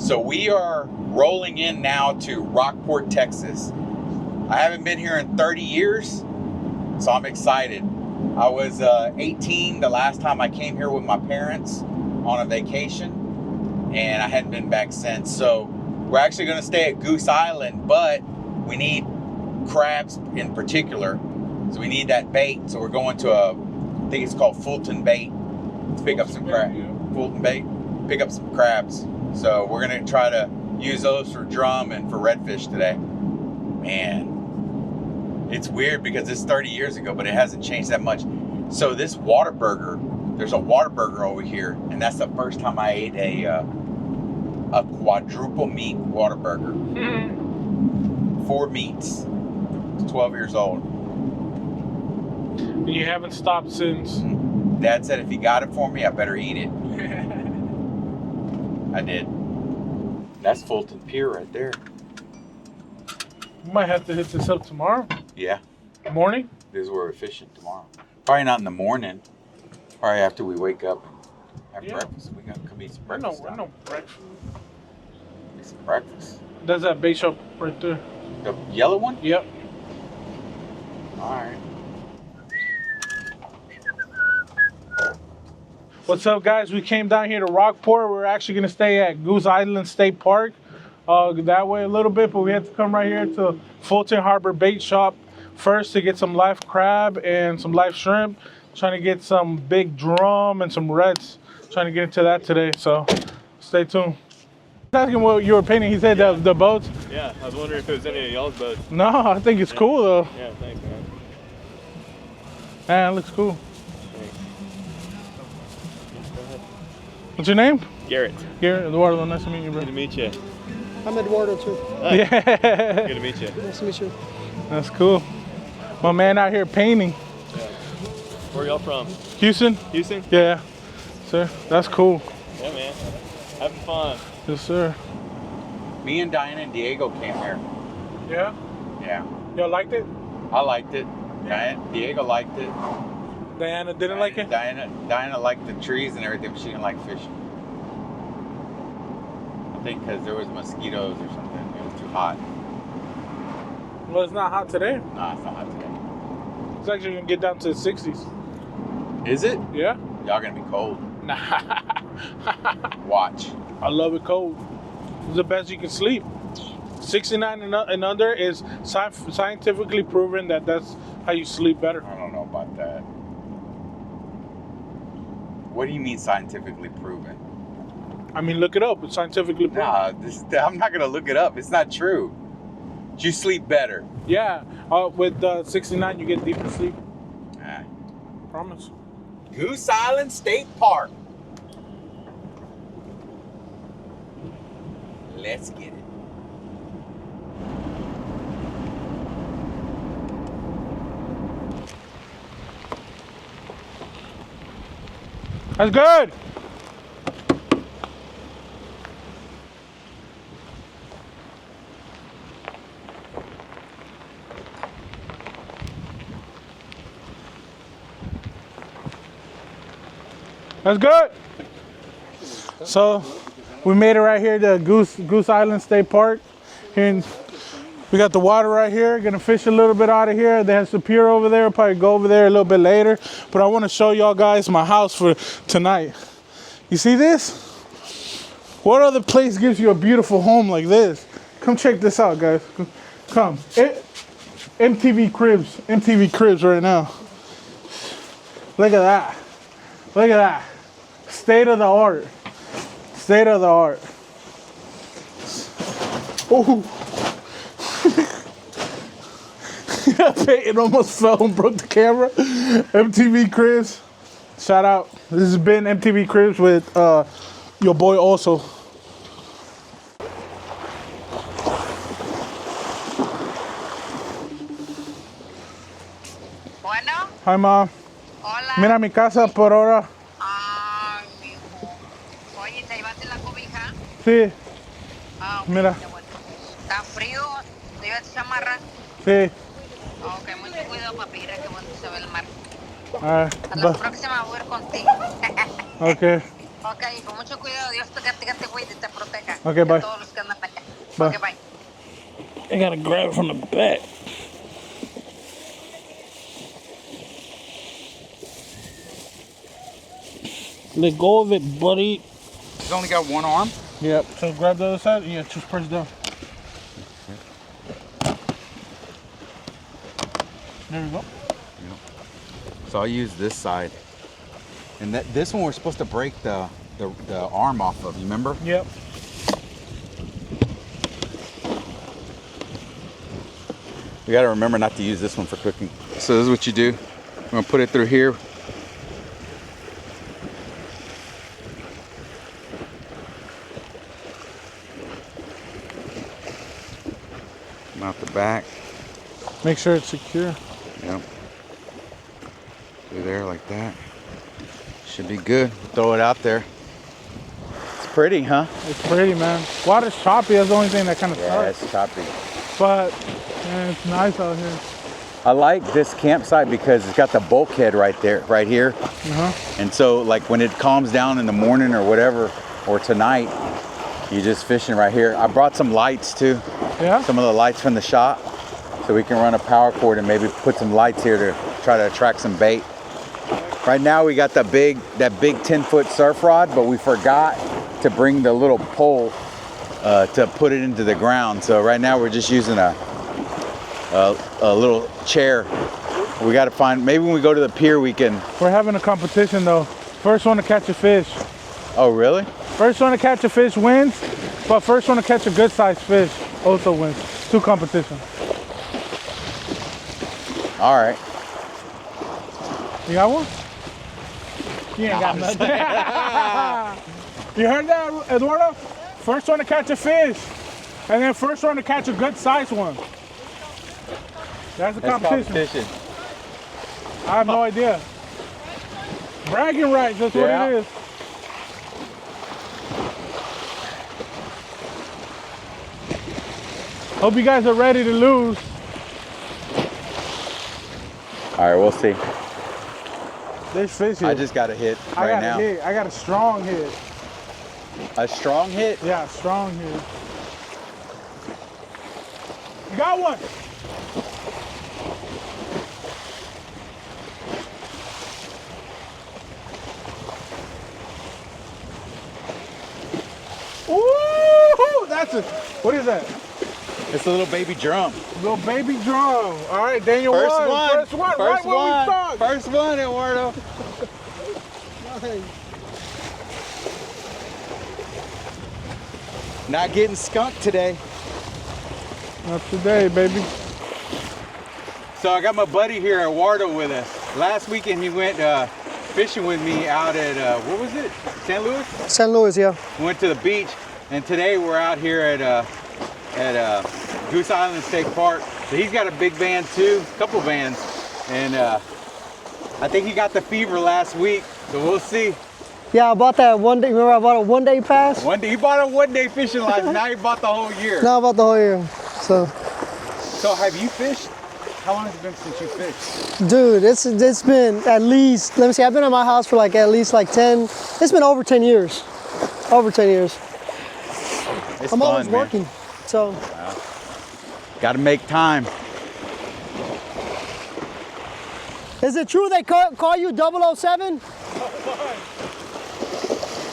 So we are rolling in now to Rockport, Texas. I haven't been here in 30 years, so I'm excited. I was 18 the last time I came here with my parents on a vacation, and I hadn't been back since. So we're actually going to stay at Goose Island, but we need crabs in particular. So we need that bait. So we're going to I think it's called Fulton Bait, to pick up some crab. Fulton Bait, pick up some crabs. So we're gonna try to use those for drum and for redfish today. Man, it's weird because it's 30 years ago, but it hasn't changed that much. So this Whataburger, there's a Whataburger over here, and that's the first time I ate a quadruple meat Whataburger. 4 meats. 12 years old. And you haven't stopped since? Dad said if he got it for me, I better eat it. I did. That's Fulton Pier right there. We might have to hit this up tomorrow. Yeah. Morning? This is where we're fishing tomorrow. Probably not in the morning. Probably after we wake up and have breakfast. We could eat some breakfast. No breakfast. Eat some breakfast. There's that bait shop right there. The yellow one? Yep. All right. What's up, guys? We came down here to Rockport. We're actually going to stay at Goose Island State Park. That way a little bit, but we had to come right here to Fulton Harbor Bait Shop first to get some live crab and some live shrimp. Trying to get some big drum and some reds. Trying to get into that today, so stay tuned. I was asking what you were painting. He said the boats. Yeah, I was wondering if it was any of y'all's boats. No, I think it's cool though. Yeah, thanks, man. Man, it looks cool. Thanks. Go ahead. What's your name? Garrett. Garrett, Eduardo. Nice to meet you, bro. Good to meet you. I'm Eduardo too. Yeah. Good to meet you. Nice to meet you. That's cool. My man out here painting. Yeah. Where y'all from? Houston? Houston? Yeah. Sir, that's cool. Yeah, man. Having fun. Yes, sir. Me and Diana and Diego came here. Yeah? Yeah. Y'all liked it? I liked it. Diego liked it. Diana didn't like it? Diana liked the trees and everything, but she didn't like fishing. I think because there was mosquitoes or something. It was too hot. Well, it's not hot today. Nah, it's not hot today. It's actually going to get down to the 60s. Is it? Yeah? Y'all gonna be cold. Nah. Watch. I love it cold. It's the best you can sleep. 69 and under is scientifically proven that that's how you sleep better. I don't know about that. What do you mean scientifically proven? I mean, look it up. It's scientifically proven. Nah, I'm not gonna look it up. It's not true. You sleep better. Yeah. With 69, you get deeper sleep. Ah. Promise. Goose Island State Park. Let's get it. That's good. That's good. So we made it right here to Goose Island State Park. Here we got the water right here. Gonna fish a little bit out of here. There's the pier over there. Probably go over there a little bit later. But I want to show y'all guys my house for tonight. You see this? What other place gives you a beautiful home like this? Come check this out, guys. Come. MTV Cribs right now. Look at that. Look at that. State of the art. State of the art. Oh. Peyton almost fell and broke the camera. MTV Cribs. Shout out. This has been MTV Cribs with your boy also. Bueno, Hi, Mom. hola. Mira mi casa por ahora. Ah, mijo. Oye, ¿te llevaste la cobija? Sí, Ah, ok, Mira. qué bueno. ¿Está frío? ¿Te llevaste chamarra? sí. Ah, ok, mucho cuidado, papira, que bueno se ve el mar. Alright, A la próxima voy a ir contigo. okay. Ok, con mucho cuidado. Dios te cuide y te proteja. Okay, bye. De todos los que andan allá. Bye. Ok, bye. I gotta grab it from the back. Let go of it, buddy. He's only got one arm. Yep. So grab the other side. Yeah, just press down. There we go. So I'll use this side. And this one we're supposed to break the arm off of, you remember? Yep. You gotta remember not to use this one for cooking. So this is what you do. I'm gonna put it through here. Out the back. Make sure it's secure. Yep. Through there like that. Should be good. Throw it out there. It's pretty, huh? It's pretty, man. Water's choppy. That's the only thing that kind of Yeah, sucks. it's choppy. But man, it's nice out here. I like this campsite because it's got the bulkhead right there, right here. And so like when it calms down in the morning or whatever, or tonight, you're just fishing right here. I brought some lights too. Yeah? Some of the lights from the shop. So we can run a power cord and maybe put some lights here to try to attract some bait. Right now we got that big 10-foot surf rod, but we forgot to bring the little pole to put it into the ground. So right now we're just using a little chair. We got to find, maybe when we go to the pier we can. We're having a competition though. First one to catch a fish. Oh really? First one to catch a fish wins, but first one to catch a good sized fish also wins. 2 competitions. All right. You got one? You ain't got nothing. You heard that, Eduardo? First one to catch a fish, and then first one to catch a good sized one. That's the competition. I have no idea. Bragging rights, that's what it is. Hope you guys are ready to lose. All right, we'll see. There's fish here. I just got a hit right now. I got a strong hit. A strong hit? Yeah, strong hit. You got one. Ooh, that's a, what is that? It's a little baby drum. Little baby drum. All right, Daniel. First one. First one. Right where we start. First one, Eduardo. Not getting skunked today. Not today, baby. So I got my buddy here, Eduardo, with us. Last weekend he went fishing with me out at, what was it? St. Louis? St. Louis, yeah. We went to the beach, and today we're out here at Goose Island State Park. So he's got a big van too, a couple vans, and I think he got the fever last week, so we'll see. Yeah, I bought that one day. Remember, I bought a one-day pass? One day, he bought a one-day fishing license. Now he bought the whole year. No, I bought the whole year. So have you fished? How long has it been since you fished? Dude, it's been at least, let me see, I've been at my house for like at least like 10, it's been over 10 years. Over 10 years. It's I'm fun, always man. working, so. Wow. Got to make time. Is it true they call you 007?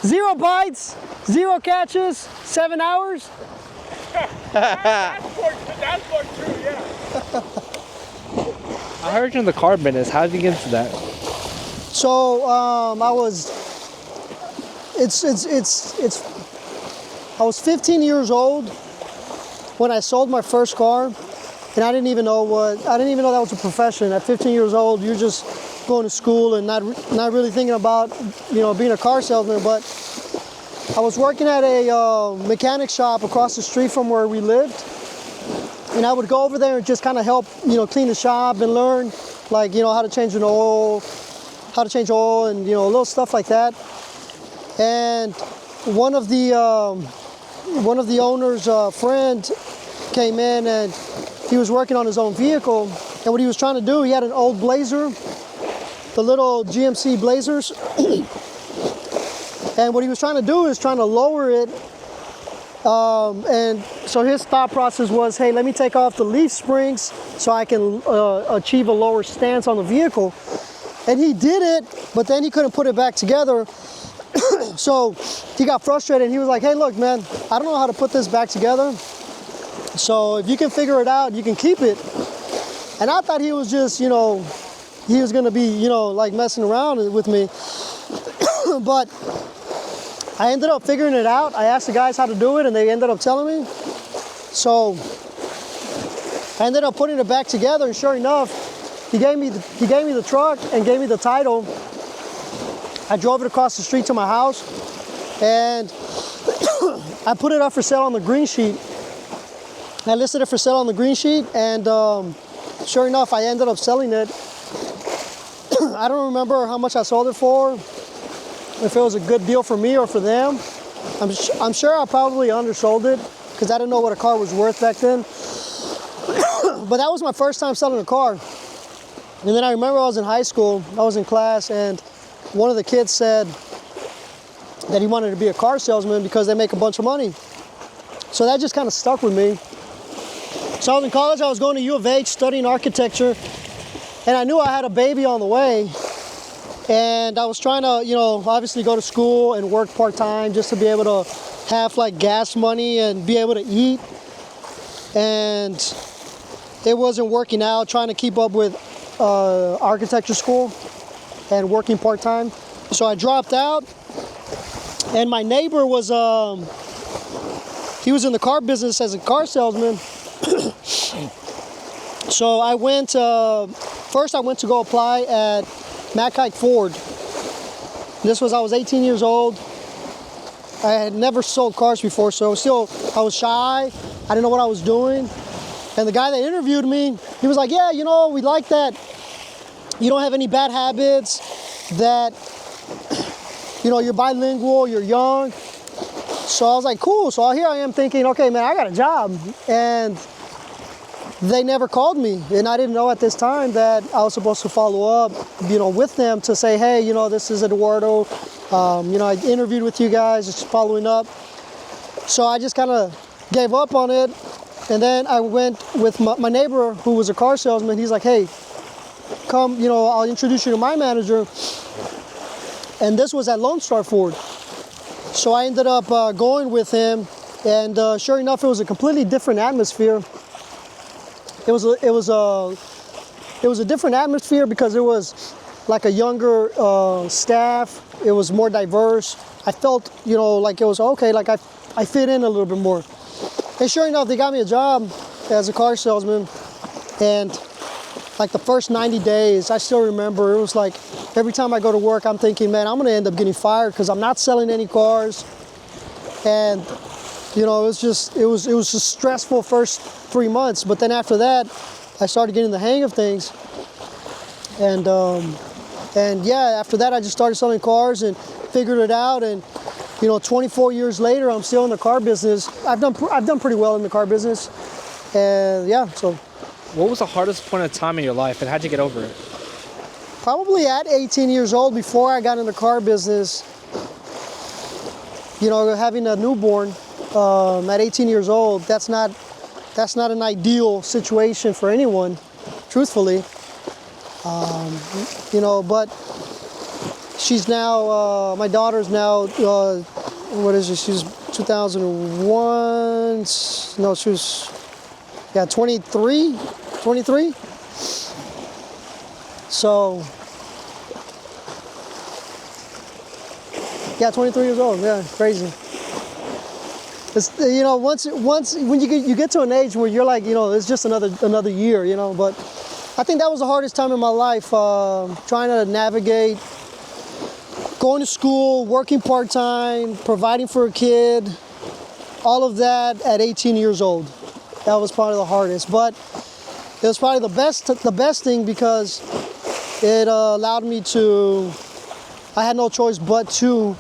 0 bites, 0 catches, 7 hours? That's more true, yeah. I heard you're in the car business. How did you get into that? So I was 15 years old when I sold my first car, and I didn't even know that was a profession. At 15 years old, you're just going to school and not really thinking about, being a car salesman. But I was working at a mechanic shop across the street from where we lived, and I would go over there and just kind of help, clean the shop and learn, like, how to change oil, and little stuff like that. And one of the owner's friend came in, and he was working on his own vehicle. And what he was trying to do, he had an old Blazer, the little GMC Blazers. And what he was trying to do is trying to lower it. And so his thought process was, hey, let me take off the leaf springs so I can achieve a lower stance on the vehicle. And he did it, but then he couldn't put it back together. So he got frustrated and he was like, hey, look, man, I don't know how to put this back together. So if you can figure it out, you can keep it. And I thought he was just, you know, he was gonna be, you know, like messing around with me. But I ended up figuring it out. I asked the guys how to do it and they ended up telling me. So I ended up putting it back together, and sure enough, he gave me the truck and gave me the title. I drove it across the street to my house and I put it up for sale on the green sheet. I listed it for sale on the green sheet, and sure enough, I ended up selling it. I don't remember how much I sold it for, if it was a good deal for me or for them. I'm sure I probably undersold it because I didn't know what a car was worth back then. But that was my first time selling a car. And then I remember I was in high school, I was in class, and one of the kids said that he wanted to be a car salesman because they make a bunch of money. So that just kind of stuck with me. So I was in college, I was going to U of H studying architecture, and I knew I had a baby on the way. And I was trying to, you know, obviously go to school and work part-time just to be able to have like gas money and be able to eat. And it wasn't working out, trying to keep up with architecture school and working part-time. So I dropped out, and my neighbor was, he was in the car business as a car salesman. So I went, first I went to go apply at Mackay Ford. I was 18 years old. I had never sold cars before, so I was shy. I didn't know what I was doing. And the guy that interviewed me, he was like, yeah, you know, we like that you don't have any bad habits, that, you know, you're bilingual, you're young. So I was like, cool. So here I am thinking, okay, man, I got a job. And they never called me. And I didn't know at this time that I was supposed to follow up, you know, with them to say, hey, you know, this is Eduardo. You know, I interviewed with you guys, just following up. So I just kind of gave up on it. And then I went with my neighbor who was a car salesman. He's like, hey, come, you know, I'll introduce you to my manager. And this was at Lone Star Ford. So I ended up going with him, and sure enough, it was a completely different atmosphere. It was a different atmosphere because it was like a younger staff. It was more diverse. I felt, you know, like it was okay, like I fit in a little bit more. And sure enough, they got me a job as a car salesman, and like the first 90 days, I still remember, it was like every time I go to work, I'm thinking, man, I'm gonna end up getting fired because I'm not selling any cars. And you know, it was just stressful first 3 months, but then after that, I started getting the hang of things. And yeah, after that, I just started selling cars and figured it out. And you know, 24 years later, I'm still in the car business. I've done pretty well in the car business. And yeah, so. What was the hardest point of time in your life, and how'd you get over it? Probably at 18 years old, before I got in the car business. You know, having a newborn at 18 years old, that's not an ideal situation for anyone, truthfully. You know, but she's now, my daughter's now, what is it? She's 2001. No, she was, yeah, 23. So, yeah, 23 years old. Yeah, crazy. It's, you know, once when you get to an age where you're like, you know, it's just another year, you know. But I think that was the hardest time in my life, trying to navigate going to school, working part-time, providing for a kid, all of that at 18 years old. That was probably the hardest, but it was probably the best thing because it allowed me to, I had no choice but to,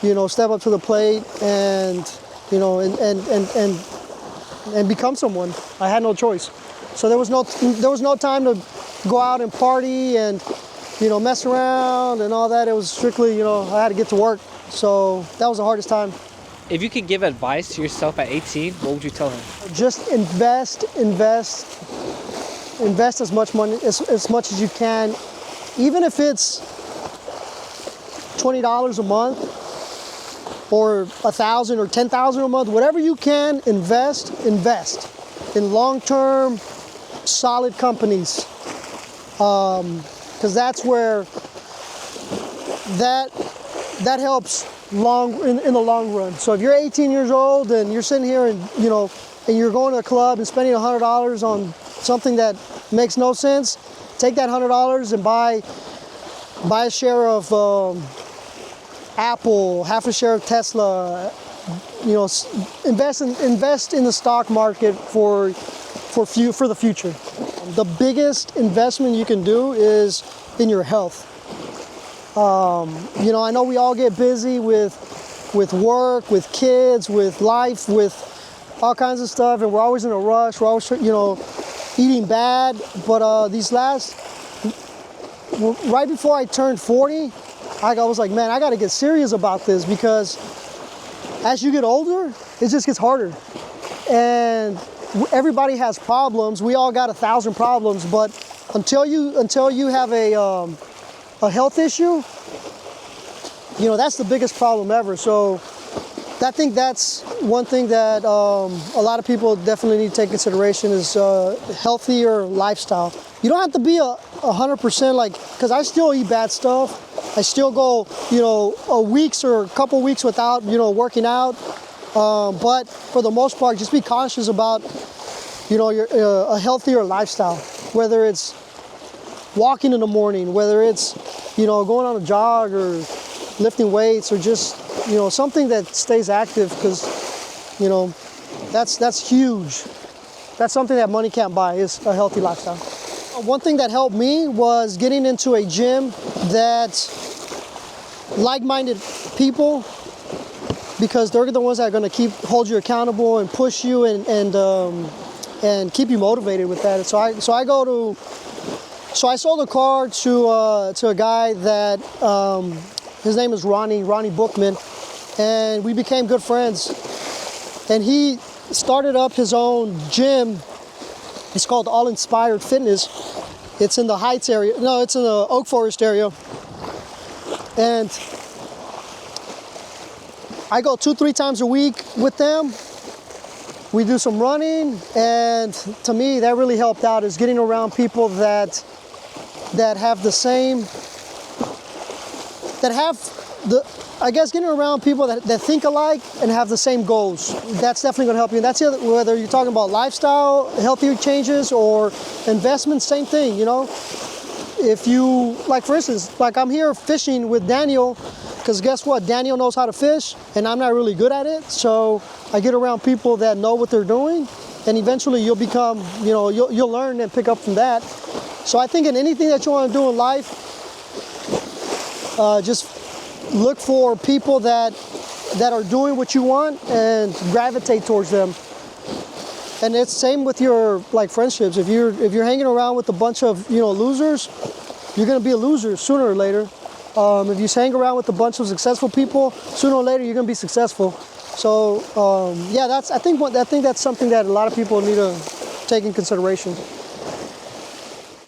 you know, step up to the plate and, you know, and become someone. I had no choice. So there was no time to go out and party and, you know, mess around and all that. It was strictly, you know, I had to get to work. So that was the hardest time. If you could give advice to yourself at 18, what would you tell him? Just invest as much money as much as you can, even if it's $20 a month or $1,000 or $10,000 a month, whatever you can invest in long-term solid companies, because that's where that helps in the long run. So if you're 18 years old and you're sitting here and and you're going to a club and spending $100 on something that makes no sense, take that $100 and buy a share of Apple, half a share of Tesla. Invest in the stock market for the future. The biggest investment you can do is in your health. I know we all get busy with work, with kids, with life, with all kinds of stuff, and we're always in a rush. We're always, eating bad. But right before I turned 40, I was like, man, I got to get serious about this, because as you get older, it just gets harder. And everybody has problems. We all got 1,000 problems, but until you have a health issue, that's the biggest problem ever. So I think that's one thing that a lot of people definitely need to take consideration is healthier lifestyle. You don't have to be 100% because I still eat bad stuff. I still go, a weeks or a couple weeks without, working out. But for the most part, just be conscious about, a healthier lifestyle, whether it's walking in the morning, whether it's, going on a jog or lifting weights, or just, something that stays active, because, that's huge. That's something that money can't buy, is a healthy lifestyle. One thing that helped me was getting into a gym that's like-minded people, because they're the ones that are going to hold you accountable and push you and keep you motivated with that. So I sold a car to a guy that his name is Ronnie Bookman, and we became good friends. And he started up his own gym. It's called All Inspired Fitness. It's in the Heights area. No, it's in the Oak Forest area. And I go 2-3 times a week with them. We do some running, and to me, that really helped out, is getting around people that have the same, getting around people that think alike and have the same goals. That's definitely gonna help you. And that's whether you're talking about lifestyle, healthier changes, or investments, same thing, If you, for instance, I'm here fishing with Daniel, because guess what? Daniel knows how to fish, and I'm not really good at it. So I get around people that know what they're doing, and eventually you'll become, you'll learn and pick up from that. So I think in anything that you want to do in life, just look for people that are doing what you want and gravitate towards them. And it's same with your friendships. If you're hanging around with a bunch of losers, you're gonna be a loser sooner or later. If you hang around with a bunch of successful people, sooner or later you're gonna be successful. So I think that's something that a lot of people need to take in consideration.